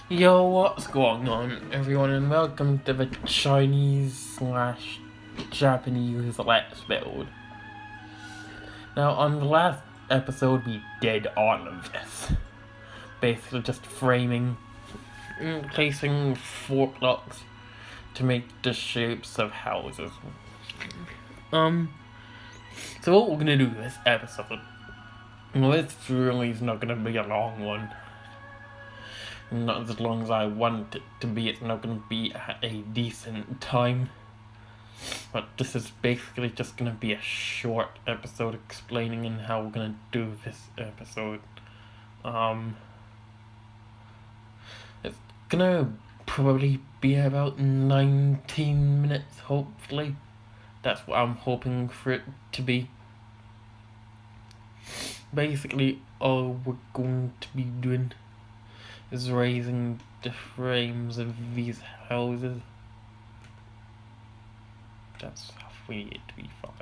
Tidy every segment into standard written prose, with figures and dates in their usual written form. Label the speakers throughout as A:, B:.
A: Yo, what's going on, everyone, and welcome to the Chinese/Japanese Let's Build. Now, on the last episode, we did all of this. Basically, just framing and placing 4 blocks to make the shapes of houses. So what we're gonna do this episode, well, this really is not gonna be a long one. Not as long as I want it to be. It's not going to be at a decent time. But this is basically just going to be a short episode explaining in how we're going to do this episode. It's going to probably be about 19 minutes, hopefully. That's what I'm hoping for it to be. Basically, all we're going to be doing is raising the frames of these houses. That's how we need it to be fine.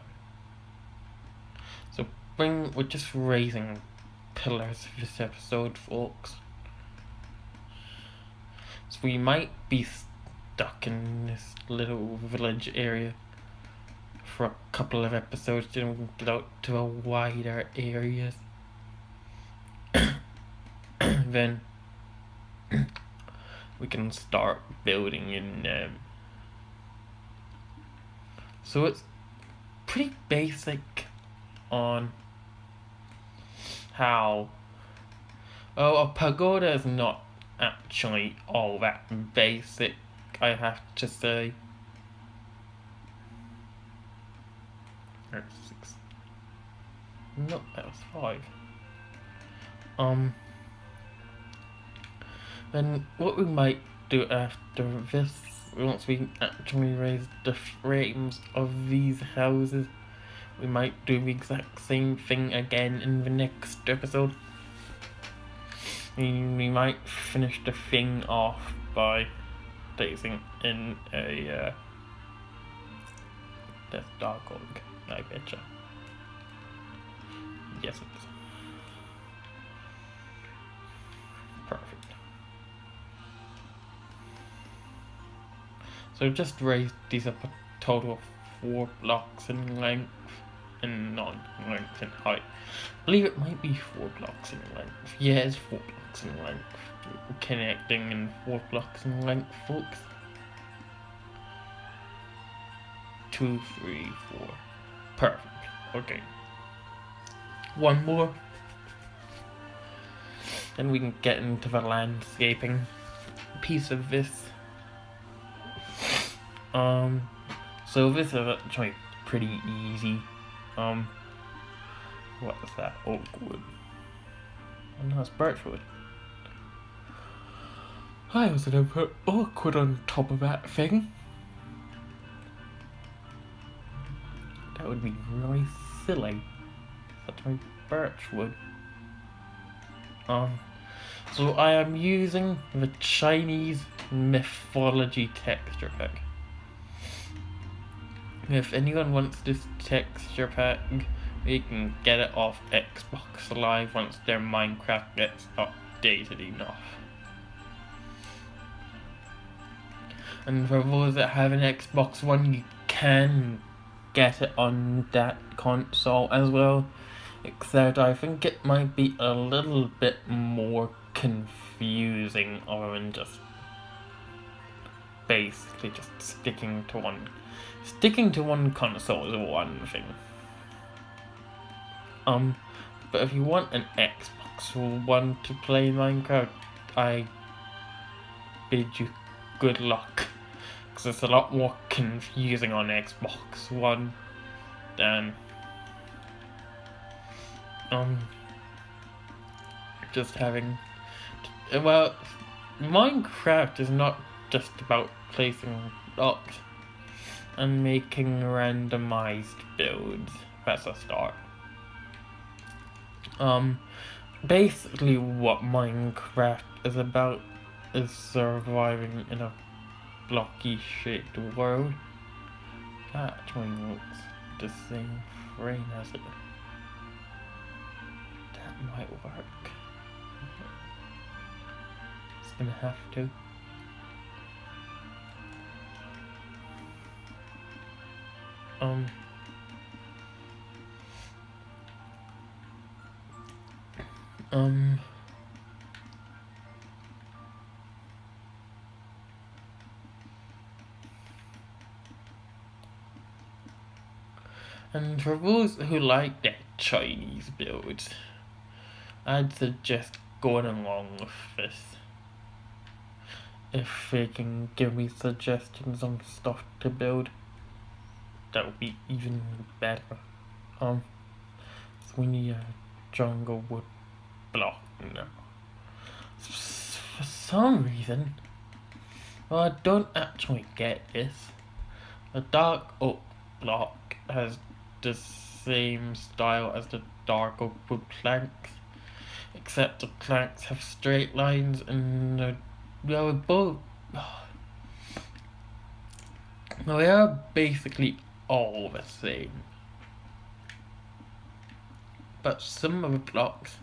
A: So we're just raising pillars for this episode, folks. So we might be stuck in this little village area for a couple of episodes, then we can get out to a wider areas. Then we can start building in them. So it's pretty basic on how... Oh, a pagoda is not actually all that basic, I have to say. There's 6. No, that was 5. Then what we might do after this, once we actually raise the frames of these houses, we might do the exact same thing again in the next episode. We might finish the thing off by placing in a Death Dark Org, I betcha. Yes, it is. Perfect. So just raise these up a total of 4 blocks in length and non-length and height. I believe it might be 4 blocks in length. Yeah, it's 4 blocks in length. Connecting in 4 blocks in length, folks. 2, 3, 4. Perfect. Okay. 1 more. Then we can get into the landscaping piece of this. So this is actually pretty easy. What is that? Oak wood. Oh no, it's birch wood. I was gonna put oak wood on top of that thing. That would be really silly. That's my birch wood. So I am using the Chinese mythology texture pack. If anyone wants this texture pack, they can get it off Xbox Live once their Minecraft gets updated enough. And for those that have an Xbox One, you can get it on that console as well. Except I think it might be a little bit more confusing other than just basically just sticking to one console is one thing. But if you want an Xbox One to play Minecraft, I bid you good luck, because it's a lot more confusing on Xbox One than just having... Well, Minecraft is not just about placing blocks and making randomized builds. That's a start. Basically what Minecraft is about is surviving in a blocky shaped world. That actually looks the same frame as it. That might work. Let's just gonna have to. And for those who like their Chinese builds, I'd suggest going along with this. If they can give me suggestions on stuff to build, that would be even better. So we need a jungle wood block now. For some reason, well, I don't actually get this. The dark oak block has the same style as the dark oak wood planks, except the planks have straight lines and well, both. Well, they are basically all the same. But some of the blocks,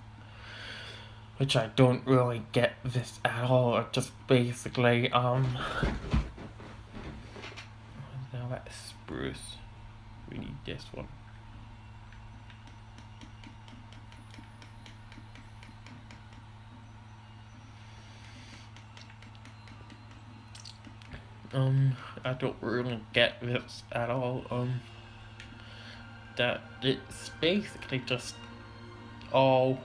A: which I don't really get this at all, are just basically, now that's spruce. We need this one. I don't really get this at all. That it's basically just all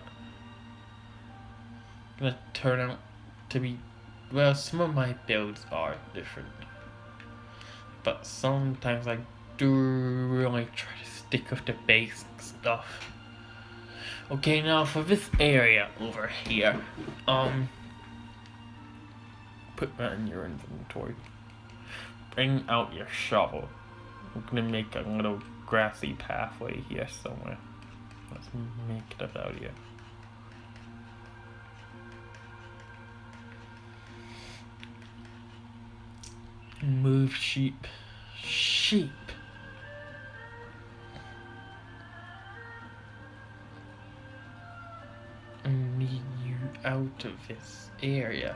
A: gonna turn out to be, well, some of my builds are different, but sometimes I do really try to stick with the basic stuff. Okay, now for this area over here, put that in your inventory. Bring out your shovel. I'm gonna make a little grassy pathway here somewhere. Let's make it about here. Move sheep. Sheep. I need you out of this area.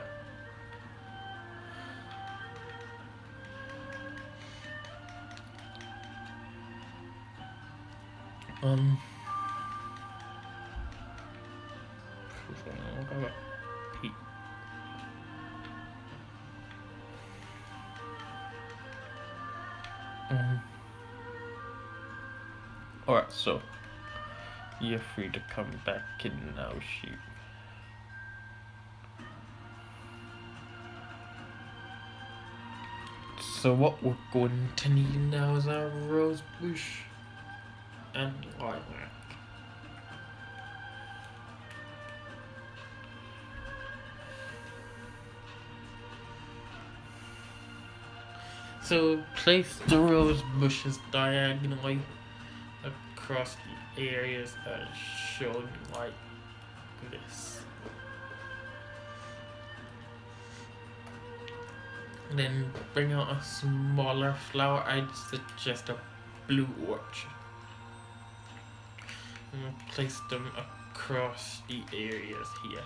A: Alright, so you're free to come back in now, sheep. So what we're going to need now is our rose bush and lilac. So place the rose bushes diagonally across the areas as shown like this. And then bring out a smaller flower. I'd suggest a blue orchid. And place them across the areas here.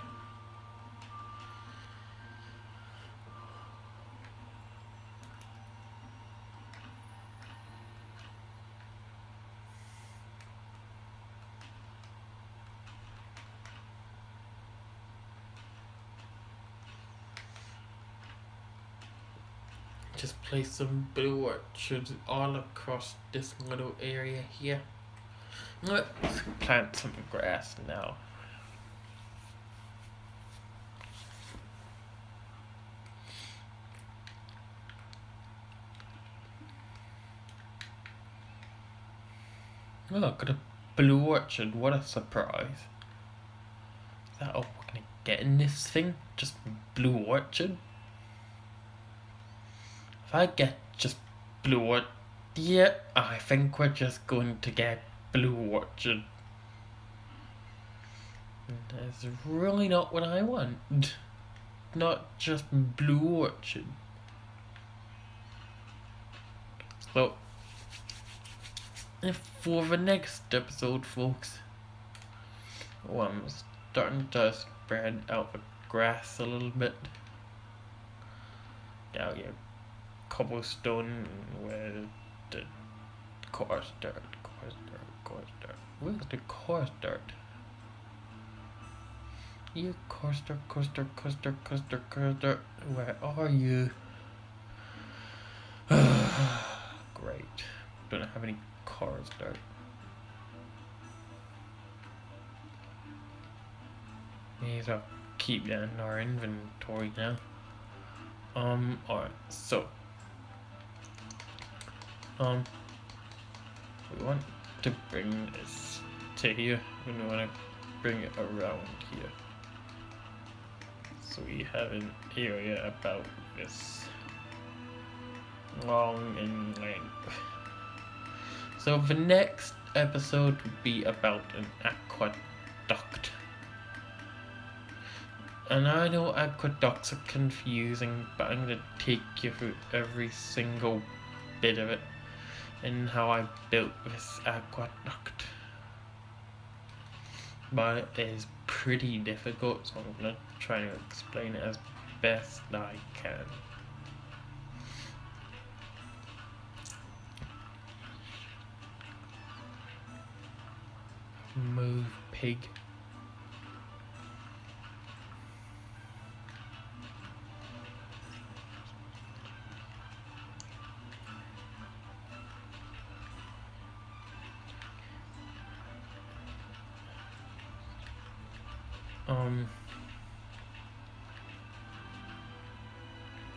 A: Just place some blue orchids all across this little area here. Let's plant some grass now. Oh, got a blue orchid, what a surprise. Is that all we're gonna get in this thing? Just blue orchid? If I get just blue orchid, yeah, I think we're just going to get blue orchid. That's really not what I want. Not just blue orchid. So, for the next episode, folks, I'm starting to spread out the grass a little bit. out your cobblestone with the coarse dirt. Where's the coarse dirt? You coarse dirt. Where are you? Great. Don't have any coarse dirt. May as well keep that in our inventory now. Alright, so we want to bring this to here. We want to bring it around here. So we have an area about this long in length. So the next episode would be about an aqueduct. And I know aqueducts are confusing, but I'm going to take you through every single bit of it and how I built this aqueduct. But it is pretty difficult, so I'm going to try to explain it as best I can. Move, pig.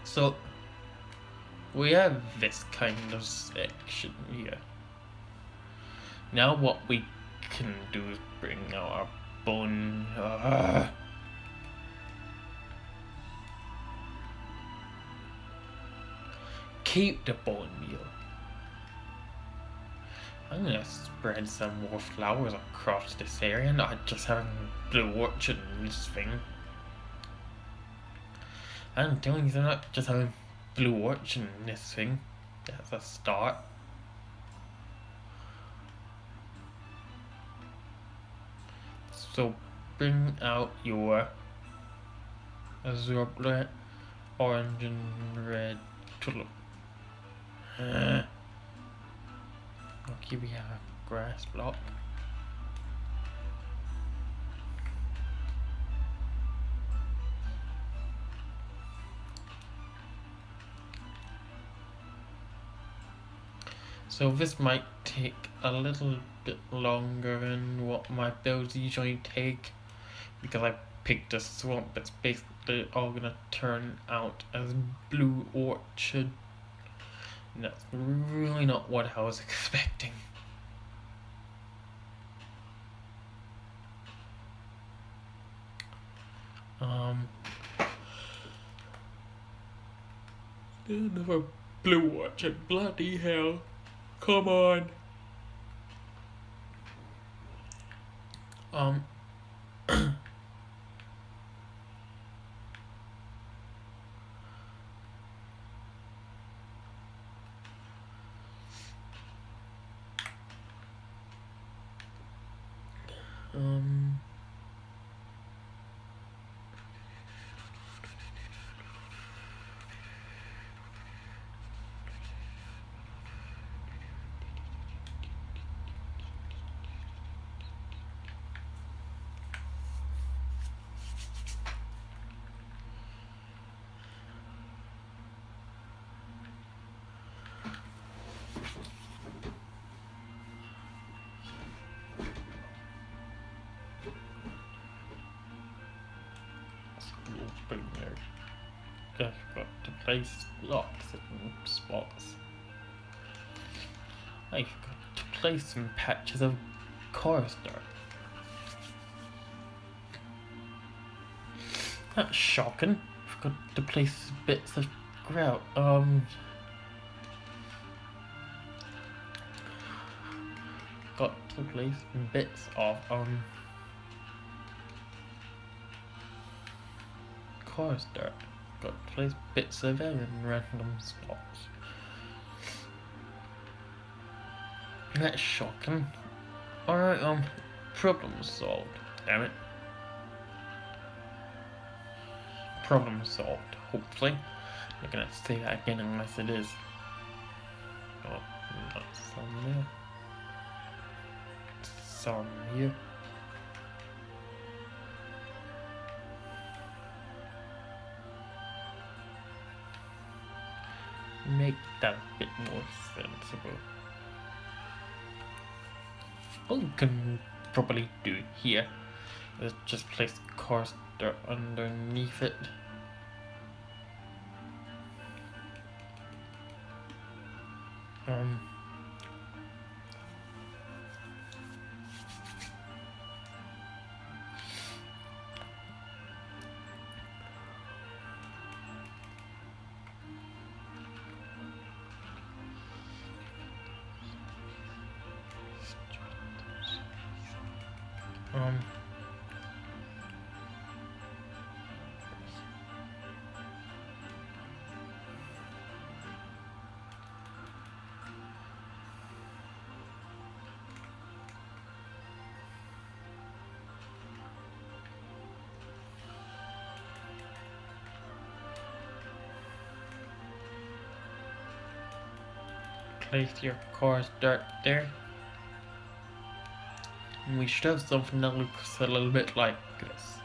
A: So we have this kind of section here. Now what we can do is bring out our bone. Keep the bone meal. I'm gonna spread some more flowers across this area, not just having blue orchard in this thing. I'm doing is not just having blue orchard in this thing. That's a start. So bring out your azure, orange and red tulip. Okay, we have a grass block. So this might take a little bit longer than what my builds usually take, because I picked a swamp that's basically all gonna turn out as blue orchard. And that's really not what I was expecting. Another blue orchard, bloody hell. Come on. Just got to place blocks in spots. I've got to place some patches of coarse dirt. That's shocking. I've got to place bits of grout. Got to place bits of coarse dirt. Got to place bits of it in random spots. That's shocking. Alright, problem solved. Damn it. Problem solved, hopefully. I'm gonna say that again unless it is. Oh, not some there. Some here. Make that a bit more sensible. All you can probably do here is just place the coaster underneath it. Place your coaster there. And we should have something that looks a little bit like this.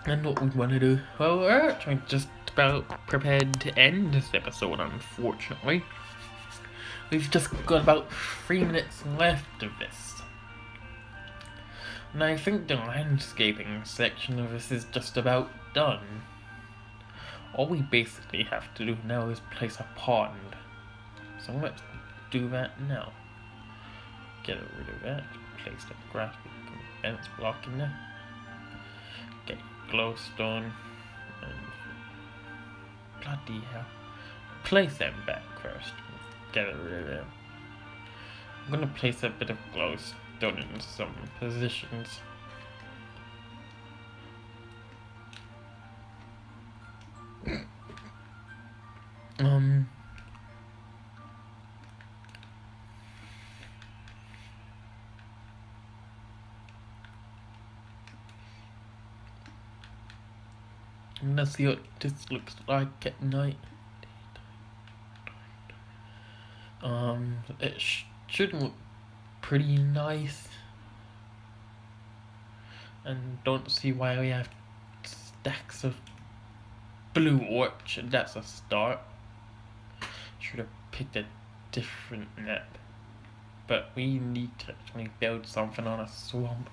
A: And what we want to do, well, we're actually just about prepared to end this episode, unfortunately. We've just got about 3 minutes left of this. And I think the landscaping section of this is just about done. All we basically have to do now is place a pond. So let's do that now. Get rid of that. Place the graphic fence block in there. Get glowstone. And bloody hell. Place them back first. Get rid of them. I'm gonna place a bit of glowstone in some positions. Let's see what this looks like at night. It should look pretty nice. And don't see why we have stacks of blue orchid. That's a start. Should have picked a different map. But we need to actually build something on a swamp.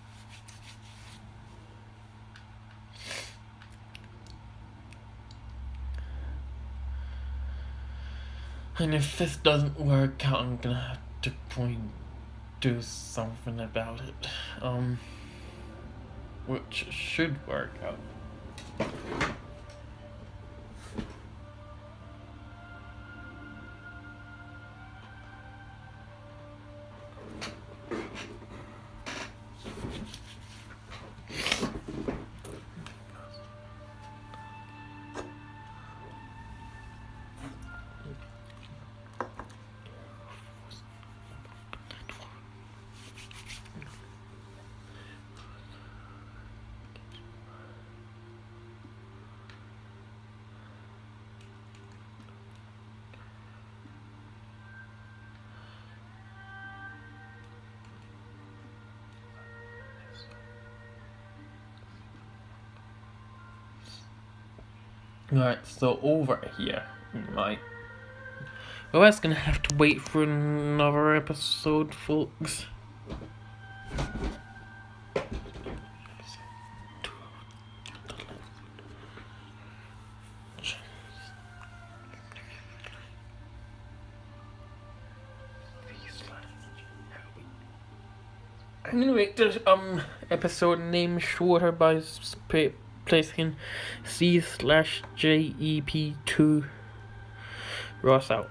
A: And if this doesn't work out, I'm gonna have to probably do something about it. Which should work out. Right, so over here, well, that's gonna have to wait for another episode, folks. I'm gonna make this episode name shorter by placing C/JEP2 Ross out.